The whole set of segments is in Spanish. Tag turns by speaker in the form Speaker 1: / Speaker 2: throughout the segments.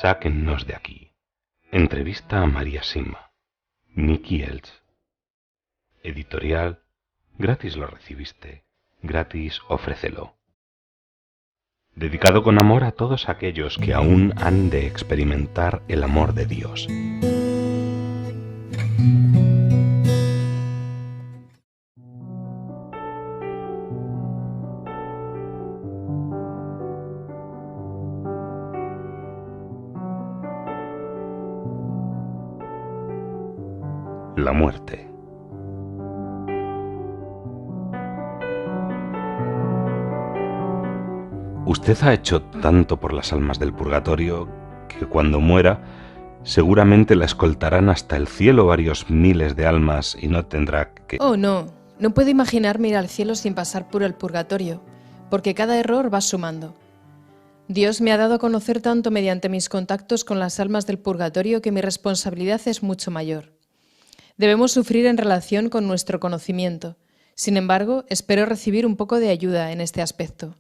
Speaker 1: Sáquennos de aquí. Entrevista a María Sima. Nicky Elch. Editorial. Gratis lo recibiste. Gratis ofrécelo. Dedicado con amor a todos aquellos que aún han de experimentar el amor de Dios. La muerte. Usted ha hecho tanto por las almas del purgatorio que cuando muera seguramente la escoltarán hasta el cielo varios miles de almas y no tendrá que...
Speaker 2: Oh, no. No puedo imaginarme ir al cielo sin pasar por el purgatorio, porque cada error va sumando. Dios me ha dado a conocer tanto mediante mis contactos con las almas del purgatorio que mi responsabilidad es mucho mayor. Debemos sufrir en relación con nuestro conocimiento. Sin embargo, espero recibir un poco de ayuda en este aspecto.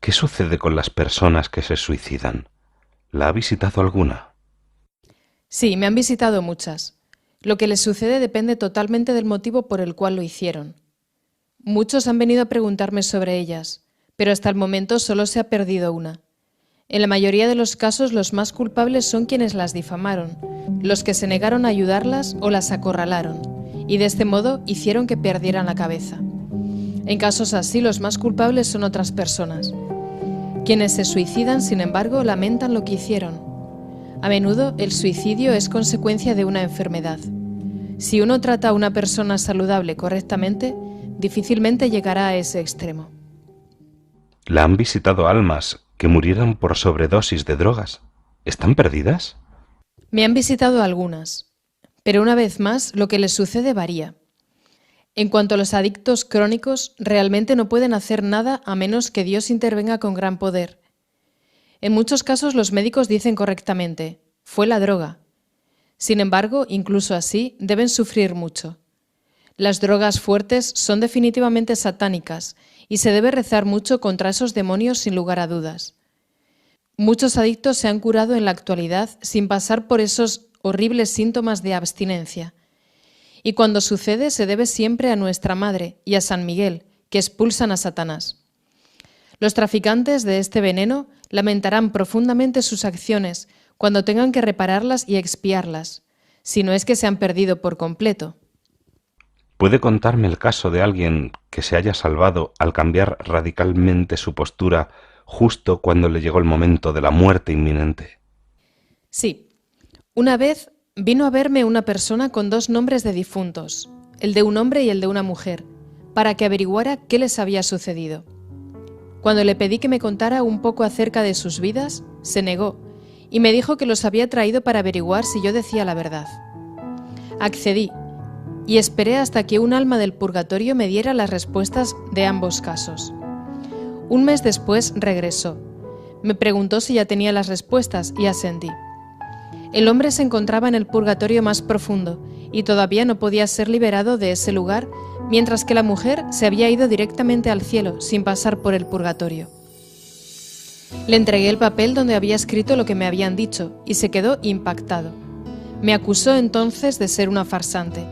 Speaker 1: ¿Qué sucede con las personas que se suicidan? ¿La ha visitado alguna?
Speaker 2: Sí, me han visitado muchas. Lo que les sucede depende totalmente del motivo por el cual lo hicieron. Muchos han venido a preguntarme sobre ellas, pero hasta el momento solo se ha perdido una. En la mayoría de los casos, los más culpables son quienes las difamaron, los que se negaron a ayudarlas o las acorralaron, y de este modo hicieron que perdieran la cabeza. En casos así, los más culpables son otras personas. Quienes se suicidan, sin embargo, lamentan lo que hicieron. A menudo, el suicidio es consecuencia de una enfermedad. Si uno trata a una persona saludable correctamente, difícilmente llegará a ese extremo.
Speaker 1: ¿La han visitado almas que murieron por sobredosis de drogas? ¿Están perdidas?
Speaker 2: Me han visitado algunas, pero una vez más lo que les sucede varía. En cuanto a los adictos crónicos, realmente no pueden hacer nada a menos que Dios intervenga con gran poder. En muchos casos los médicos dicen correctamente, fue la droga. Sin embargo, incluso así, deben sufrir mucho. Las drogas fuertes son definitivamente satánicas y se debe rezar mucho contra esos demonios sin lugar a dudas. Muchos adictos se han curado en la actualidad sin pasar por esos horribles síntomas de abstinencia. Y cuando sucede se debe siempre a nuestra Madre y a San Miguel, que expulsan a Satanás. Los traficantes de este veneno lamentarán profundamente sus acciones cuando tengan que repararlas y expiarlas, si no es que se han perdido por completo.
Speaker 1: ¿Puede contarme el caso de alguien que se haya salvado al cambiar radicalmente su postura justo cuando le llegó el momento de la muerte inminente?
Speaker 2: Sí. Una vez vino a verme una persona con dos nombres de difuntos, el de un hombre y el de una mujer, para que averiguara qué les había sucedido. Cuando le pedí que me contara un poco acerca de sus vidas, se negó y me dijo que los había traído para averiguar si yo decía la verdad. Accedí y esperé hasta que un alma del purgatorio me diera las respuestas de ambos casos. Un mes después regresó. Me preguntó si ya tenía las respuestas y asentí. El hombre se encontraba en el purgatorio más profundo y todavía no podía ser liberado de ese lugar, mientras que la mujer se había ido directamente al cielo sin pasar por el purgatorio. Le entregué el papel donde había escrito lo que me habían dicho y se quedó impactado. Me acusó entonces de ser una farsante.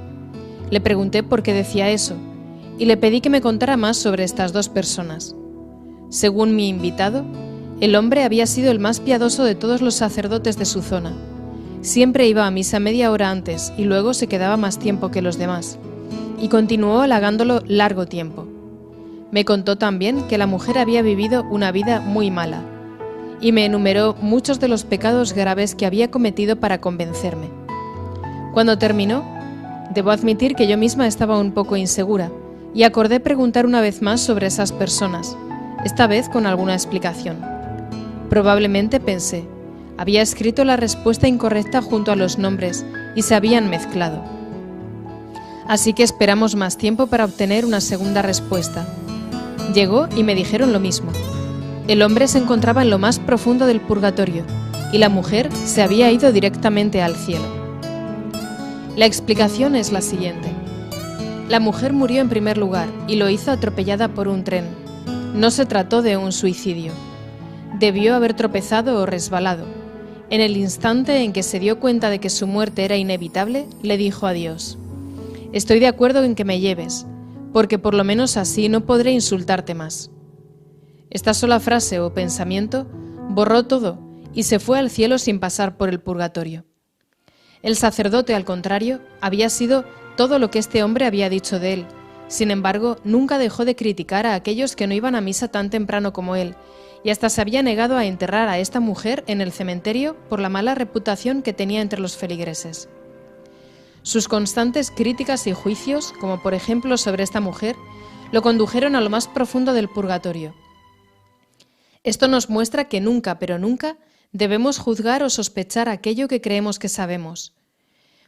Speaker 2: Le pregunté por qué decía eso y le pedí que me contara más sobre estas dos personas. Según mi invitado, el hombre había sido el más piadoso de todos los sacerdotes de su zona. Siempre iba a misa media hora antes y luego se quedaba más tiempo que los demás, y continuó halagándolo largo tiempo. Me contó también que la mujer había vivido una vida muy mala, y me enumeró muchos de los pecados graves que había cometido para convencerme. Cuando terminó, debo admitir que yo misma estaba un poco insegura, y acordé preguntar una vez más sobre esas personas, esta vez con alguna explicación. Probablemente pensé, había escrito la respuesta incorrecta junto a los nombres y se habían mezclado. Así que esperamos más tiempo para obtener una segunda respuesta. Llegó y me dijeron lo mismo. El hombre se encontraba en lo más profundo del purgatorio y la mujer se había ido directamente al cielo. La explicación es la siguiente. La mujer murió en primer lugar y lo hizo atropellada por un tren. No se trató de un suicidio. debió haber tropezado o resbalado. En el instante en que se dio cuenta de que su muerte era inevitable, le dijo a Dios: «Estoy de acuerdo en que me lleves, porque por lo menos así no podré insultarte más». Esta sola frase o pensamiento borró todo y se fue al cielo sin pasar por el purgatorio. El sacerdote, al contrario, había sido todo lo que este hombre había dicho de él. Sin embargo, nunca dejó de criticar a aquellos que no iban a misa tan temprano como él, y hasta se había negado a enterrar a esta mujer en el cementerio por la mala reputación que tenía entre los feligreses. Sus constantes críticas y juicios, como por ejemplo sobre esta mujer, lo condujeron a lo más profundo del purgatorio. Esto nos muestra que nunca, pero nunca, debemos juzgar o sospechar aquello que creemos que sabemos.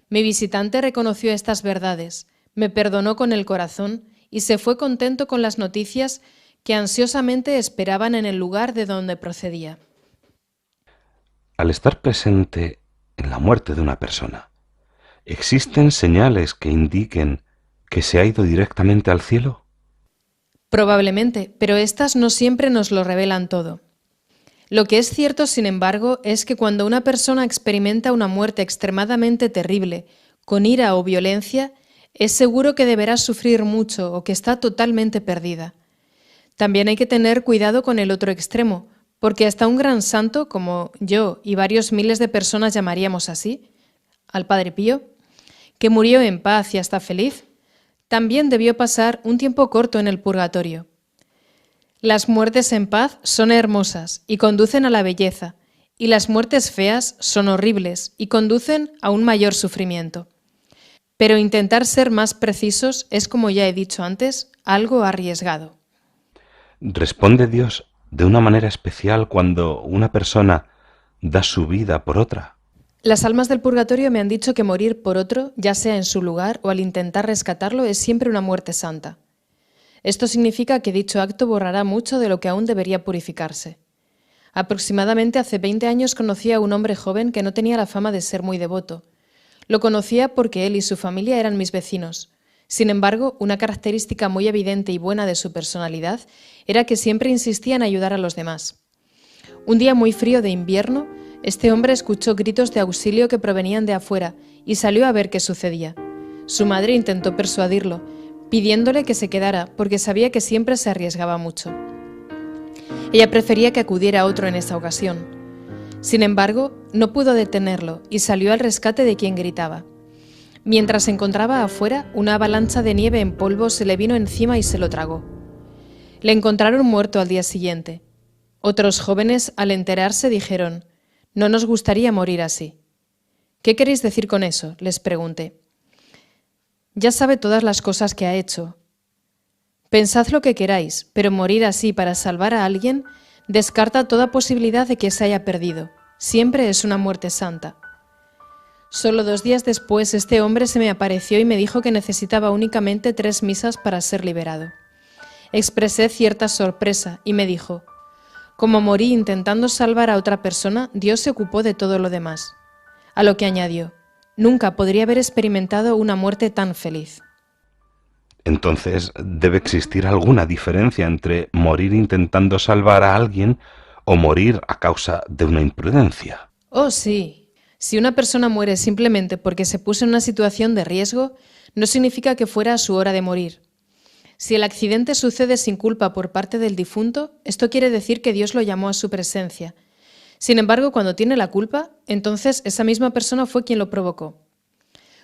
Speaker 2: Mi visitante reconoció estas verdades, me perdonó con el corazón y se fue contento con las noticias que ansiosamente esperaban en el lugar de donde procedía.
Speaker 1: Al estar presente en la muerte de una persona, ¿existen señales que indiquen que se ha ido directamente al cielo?
Speaker 2: Probablemente, pero estas no siempre nos lo revelan todo. Lo que es cierto, sin embargo, es que cuando una persona experimenta una muerte extremadamente terrible, con ira o violencia, es seguro que deberá sufrir mucho o que está totalmente perdida. También hay que tener cuidado con el otro extremo, porque hasta un gran santo, como yo y varios miles de personas llamaríamos así, al Padre Pío, que murió en paz y hasta feliz, también debió pasar un tiempo corto en el purgatorio. Las muertes en paz son hermosas y conducen a la belleza, y las muertes feas son horribles y conducen a un mayor sufrimiento. Pero intentar ser más precisos es, como ya he dicho antes, algo arriesgado.
Speaker 1: ¿Responde Dios de una manera especial cuando una persona da su vida por otra?
Speaker 2: Las almas del purgatorio me han dicho que morir por otro, ya sea en su lugar o al intentar rescatarlo, es siempre una muerte santa. Esto significa que dicho acto borrará mucho de lo que aún debería purificarse. Aproximadamente hace 20 años conocí a un hombre joven que no tenía la fama de ser muy devoto. Lo conocía porque él y su familia eran mis vecinos. Sin embargo, una característica muy evidente y buena de su personalidad era que siempre insistía en ayudar a los demás. Un día muy frío de invierno, este hombre escuchó gritos de auxilio que provenían de afuera y salió a ver qué sucedía. Su madre intentó persuadirlo, pidiéndole que se quedara porque sabía que siempre se arriesgaba mucho. Ella prefería que acudiera otro en esta ocasión. Sin embargo, no pudo detenerlo y salió al rescate de quien gritaba. Mientras se encontraba afuera, una avalancha de nieve en polvo se le vino encima y se lo tragó. Le encontraron muerto al día siguiente. Otros jóvenes, al enterarse, dijeron: «No nos gustaría morir así». «¿Qué queréis decir con eso?», les pregunté. «Ya sabe todas las cosas que ha hecho. Pensad lo que queráis, pero morir así para salvar a alguien descarta toda posibilidad de que se haya perdido. Siempre es una muerte santa». Solo 2 días después, este hombre se me apareció y me dijo que necesitaba únicamente 3 misas para ser liberado. Expresé cierta sorpresa y me dijo: «Como morí intentando salvar a otra persona, Dios se ocupó de todo lo demás». A lo que añadió: «Nunca podría haber experimentado una muerte tan feliz».
Speaker 1: Entonces, ¿debe existir alguna diferencia entre morir intentando salvar a alguien o morir a causa de una imprudencia?
Speaker 2: Oh, sí. Si una persona muere simplemente porque se puso en una situación de riesgo, no significa que fuera su hora de morir. Si el accidente sucede sin culpa por parte del difunto, esto quiere decir que Dios lo llamó a su presencia. Sin embargo, cuando tiene la culpa, entonces esa misma persona fue quien lo provocó.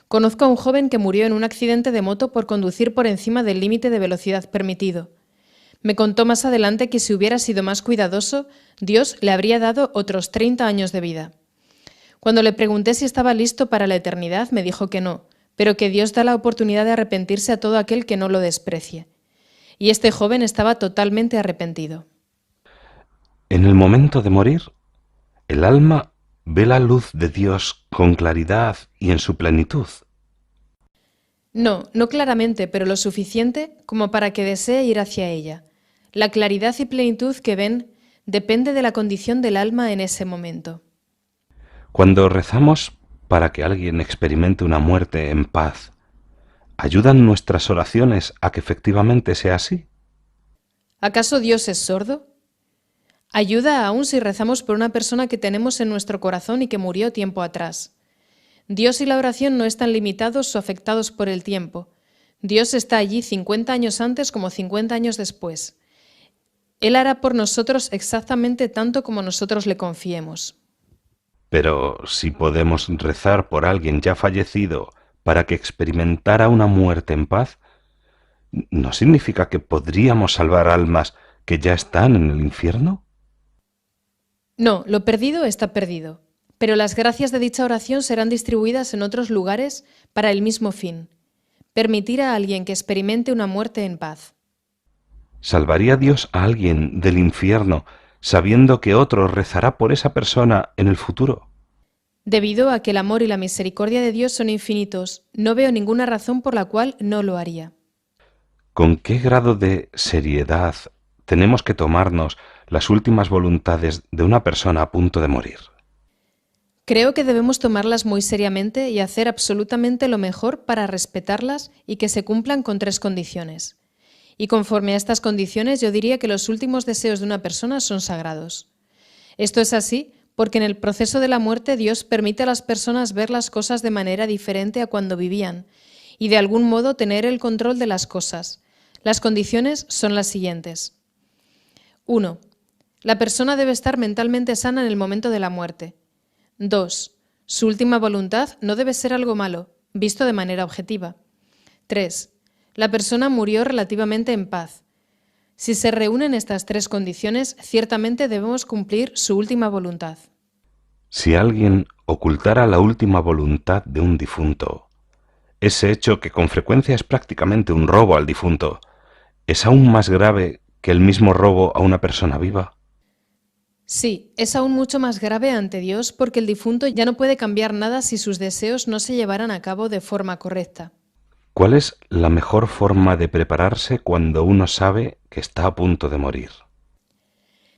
Speaker 2: Conozco a un joven que murió en un accidente de moto por conducir por encima del límite de velocidad permitido. Me contó más adelante que si hubiera sido más cuidadoso, Dios le habría dado otros 30 años de vida. Cuando le pregunté si estaba listo para la eternidad, me dijo que no, pero que Dios da la oportunidad de arrepentirse a todo aquel que no lo desprecie. Y este joven estaba totalmente arrepentido.
Speaker 1: En el momento de morir, el alma ve la luz de Dios con claridad y en su plenitud.
Speaker 2: No, no claramente, pero lo suficiente como para que desee ir hacia ella. La claridad y plenitud que ven depende de la condición del alma en ese momento.
Speaker 1: Cuando rezamos para que alguien experimente una muerte en paz, ¿ayudan nuestras oraciones a que efectivamente sea así?
Speaker 2: ¿Acaso Dios es sordo? Ayuda aún si rezamos por una persona que tenemos en nuestro corazón y que murió tiempo atrás. Dios y la oración no están limitados o afectados por el tiempo. Dios está allí 50 años antes como 50 años después. Él hará por nosotros exactamente tanto como nosotros le confiemos.
Speaker 1: Pero si podemos rezar por alguien ya fallecido para que experimentara una muerte en paz, ¿no significa que podríamos salvar almas que ya están en el infierno?
Speaker 2: No, lo perdido está perdido, pero las gracias de dicha oración serán distribuidas en otros lugares para el mismo fin: permitir a alguien que experimente una muerte en paz.
Speaker 1: ¿Salvaría Dios a alguien del infierno sabiendo que otro rezará por esa persona en el futuro?
Speaker 2: Debido a que el amor y la misericordia de Dios son infinitos, no veo ninguna razón por la cual no lo haría.
Speaker 1: ¿Con qué grado de seriedad tenemos que tomarnos las últimas voluntades de una persona a punto de morir?
Speaker 2: Creo que debemos tomarlas muy seriamente y hacer absolutamente lo mejor para respetarlas y que se cumplan con 3 condiciones. Y conforme a estas condiciones, yo diría que los últimos deseos de una persona son sagrados. Esto es así porque en el proceso de la muerte Dios permite a las personas ver las cosas de manera diferente a cuando vivían y de algún modo tener el control de las cosas. Las condiciones son las siguientes. 1. La persona debe estar mentalmente sana en el momento de la muerte. 2. Su última voluntad no debe ser algo malo, visto de manera objetiva. 3. La persona murió relativamente en paz. Si se reúnen estas 3 condiciones, ciertamente debemos cumplir su última voluntad.
Speaker 1: Si alguien ocultara la última voluntad de un difunto, ese hecho, que con frecuencia es prácticamente un robo al difunto, ¿es aún más grave que el mismo robo a una persona viva?
Speaker 2: Sí, es aún mucho más grave ante Dios porque el difunto ya no puede cambiar nada si sus deseos no se llevaran a cabo de forma correcta.
Speaker 1: ¿Cuál es la mejor forma de prepararse cuando uno sabe que está a punto de morir?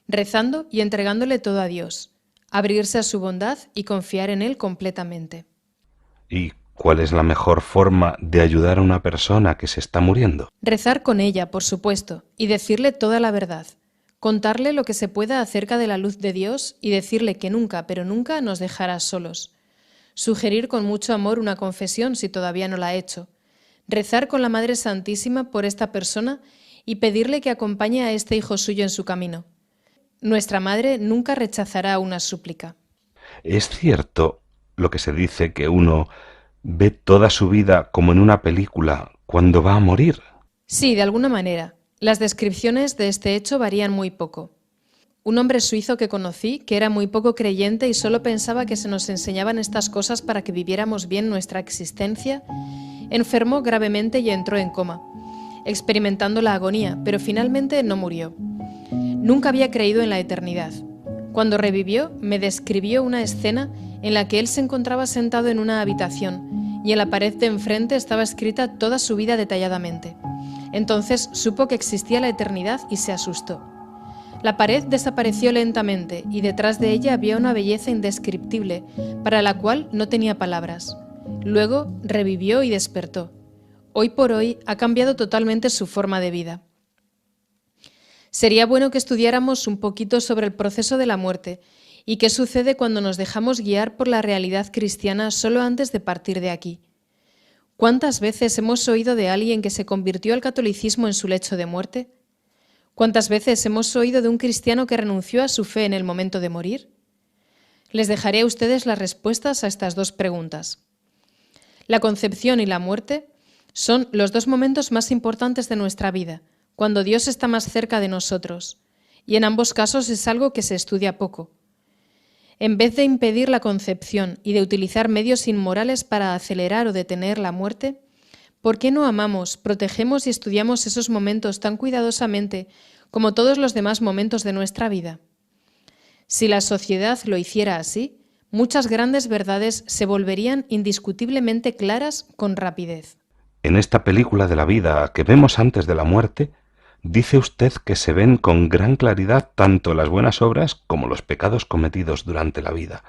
Speaker 2: Rezando y entregándole todo a Dios, abrirse a su bondad y confiar en Él completamente.
Speaker 1: ¿Y cuál es la mejor forma de ayudar a una persona que se está muriendo?
Speaker 2: Rezar con ella, por supuesto, y decirle toda la verdad. Contarle lo que se pueda acerca de la luz de Dios y decirle que nunca, pero nunca nos dejará solos. Sugerir con mucho amor una confesión si todavía no la ha hecho. Rezar con la Madre Santísima por esta persona y pedirle que acompañe a este hijo suyo en su camino. Nuestra Madre nunca rechazará una súplica.
Speaker 1: ¿Es cierto lo que se dice, que uno ve toda su vida como en una película cuando va a morir?
Speaker 2: Sí, de alguna manera. Las descripciones de este hecho varían muy poco. Un hombre suizo que conocí, que era muy poco creyente y solo pensaba que se nos enseñaban estas cosas para que viviéramos bien nuestra existencia, enfermó gravemente y entró en coma, experimentando la agonía, pero finalmente no murió. Nunca había creído en la eternidad. Cuando revivió, me describió una escena en la que él se encontraba sentado en una habitación y en la pared de enfrente estaba escrita toda su vida detalladamente. Entonces supo que existía la eternidad y se asustó. La pared desapareció lentamente y detrás de ella había una belleza indescriptible para la cual no tenía palabras. Luego revivió y despertó. Hoy por hoy ha cambiado totalmente su forma de vida. Sería bueno que estudiáramos un poquito sobre el proceso de la muerte y qué sucede cuando nos dejamos guiar por la realidad cristiana solo antes de partir de aquí. ¿Cuántas veces hemos oído de alguien que se convirtió al catolicismo en su lecho de muerte? ¿Cuántas veces hemos oído de un cristiano que renunció a su fe en el momento de morir? Les dejaré a ustedes las respuestas a estas 2 preguntas. La concepción y la muerte son los 2 momentos más importantes de nuestra vida, cuando Dios está más cerca de nosotros, y en ambos casos es algo que se estudia poco. En vez de impedir la concepción y de utilizar medios inmorales para acelerar o detener la muerte, ¿por qué no amamos, protegemos y estudiamos esos momentos tan cuidadosamente como todos los demás momentos de nuestra vida? Si la sociedad lo hiciera así, muchas grandes verdades se volverían indiscutiblemente claras con rapidez.
Speaker 1: En esta película de la vida que vemos antes de la muerte, dice usted que se ven con gran claridad tanto las buenas obras como los pecados cometidos durante la vida.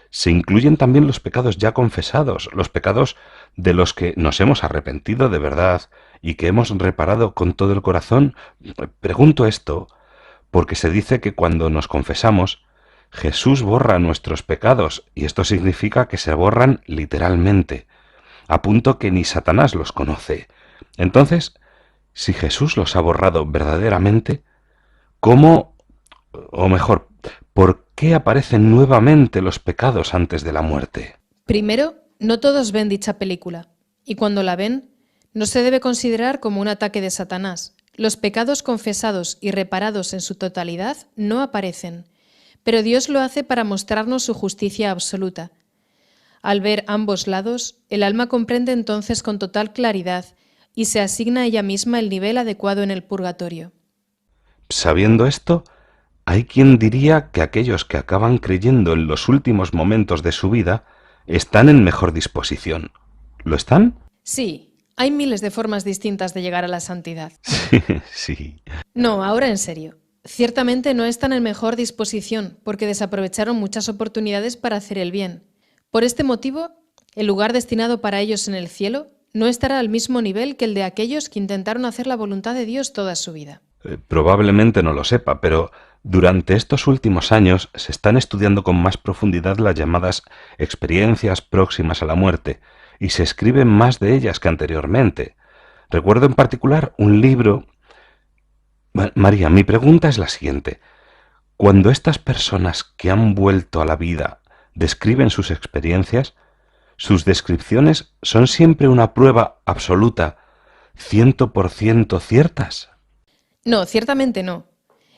Speaker 1: Se incluyen también los pecados ya confesados, los pecados de los que nos hemos arrepentido de verdad y que hemos reparado con todo el corazón. Pregunto esto porque se dice que cuando nos confesamos, Jesús borra nuestros pecados, y esto significa que se borran literalmente, a punto que ni Satanás los conoce. Entonces, si Jesús los ha borrado verdaderamente, ¿cómo, o mejor, por qué aparecen nuevamente los pecados antes de la muerte?
Speaker 2: Primero, no todos ven dicha película, y cuando la ven, no se debe considerar como un ataque de Satanás. Los pecados confesados y reparados en su totalidad no aparecen, pero Dios lo hace para mostrarnos su justicia absoluta. Al ver ambos lados, el alma comprende entonces con total claridad y se asigna a ella misma el nivel adecuado en el purgatorio.
Speaker 1: Sabiendo esto, hay quien diría que aquellos que acaban creyendo en los últimos momentos de su vida están en mejor disposición. ¿Lo están?
Speaker 2: Sí, hay miles de formas distintas de llegar a la santidad.
Speaker 1: Sí.
Speaker 2: No, ahora en serio. Ciertamente no están en mejor disposición porque desaprovecharon muchas oportunidades para hacer el bien. Por este motivo, el lugar destinado para ellos en el cielo no estará al mismo nivel que el de aquellos que intentaron hacer la voluntad de Dios toda su vida.
Speaker 1: Probablemente no lo sepa, pero durante estos últimos años se están estudiando con más profundidad las llamadas experiencias próximas a la muerte, y se escriben más de ellas que anteriormente. Recuerdo en particular un libro... María, mi pregunta es la siguiente. Cuando estas personas que han vuelto a la vida describen sus experiencias, sus descripciones son siempre una prueba absoluta, 100% ciertas.
Speaker 2: No, ciertamente no.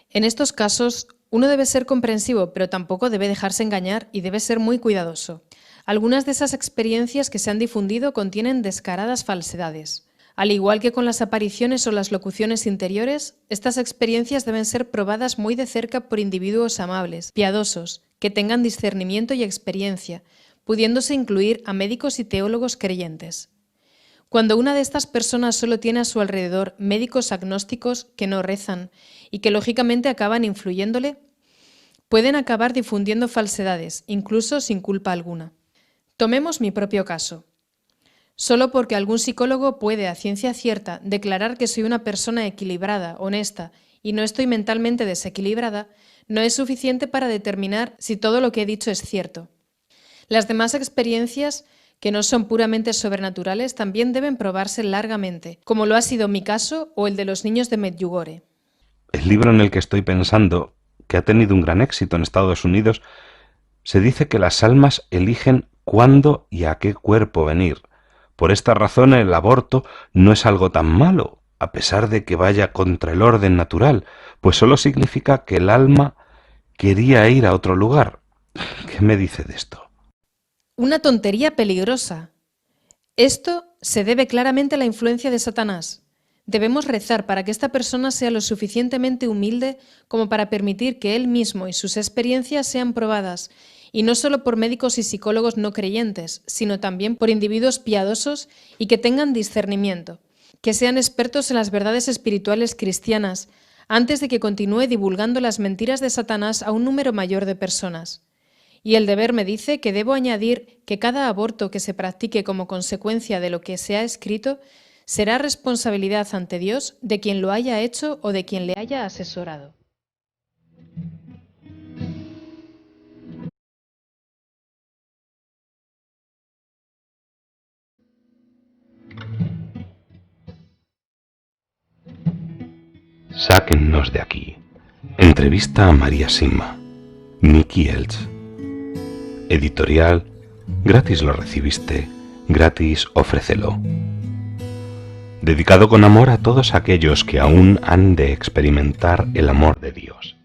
Speaker 2: En estos casos, uno debe ser comprensivo, pero tampoco debe dejarse engañar y debe ser muy cuidadoso. Algunas de esas experiencias que se han difundido contienen descaradas falsedades. Al igual que con las apariciones o las locuciones interiores, estas experiencias deben ser probadas muy de cerca por individuos amables, piadosos, que tengan discernimiento y experiencia, pudiéndose incluir a médicos y teólogos creyentes. Cuando una de estas personas solo tiene a su alrededor médicos agnósticos que no rezan y que lógicamente acaban influyéndole, pueden acabar difundiendo falsedades, incluso sin culpa alguna. Tomemos mi propio caso. Solo porque algún psicólogo puede a ciencia cierta declarar que soy una persona equilibrada, honesta y no estoy mentalmente desequilibrada, no es suficiente para determinar si todo lo que he dicho es cierto. Las demás experiencias, que no son puramente sobrenaturales, también deben probarse largamente, como lo ha sido mi caso o el de los niños de Medjugorje.
Speaker 1: El libro en el que estoy pensando, que ha tenido un gran éxito en Estados Unidos, se dice que las almas eligen cuándo y a qué cuerpo venir. Por esta razón el aborto no es algo tan malo, a pesar de que vaya contra el orden natural, pues solo significa que el alma quería ir a otro lugar. ¿Qué me dice de esto?
Speaker 2: Una tontería peligrosa. Esto se debe claramente a la influencia de Satanás. Debemos rezar para que esta persona sea lo suficientemente humilde como para permitir que él mismo y sus experiencias sean probadas, y no solo por médicos y psicólogos no creyentes, sino también por individuos piadosos y que tengan discernimiento, que sean expertos en las verdades espirituales cristianas, antes de que continúe divulgando las mentiras de Satanás a un número mayor de personas. Y el deber me dice que debo añadir que cada aborto que se practique como consecuencia de lo que se ha escrito será responsabilidad ante Dios de quien lo haya hecho o de quien le haya asesorado.
Speaker 1: Sáquennos de aquí. Entrevista a María Simma. Nicky Elch. Editorial. Gratis lo recibiste, gratis ofrécelo. Dedicado con amor a todos aquellos que aún han de experimentar el amor de Dios.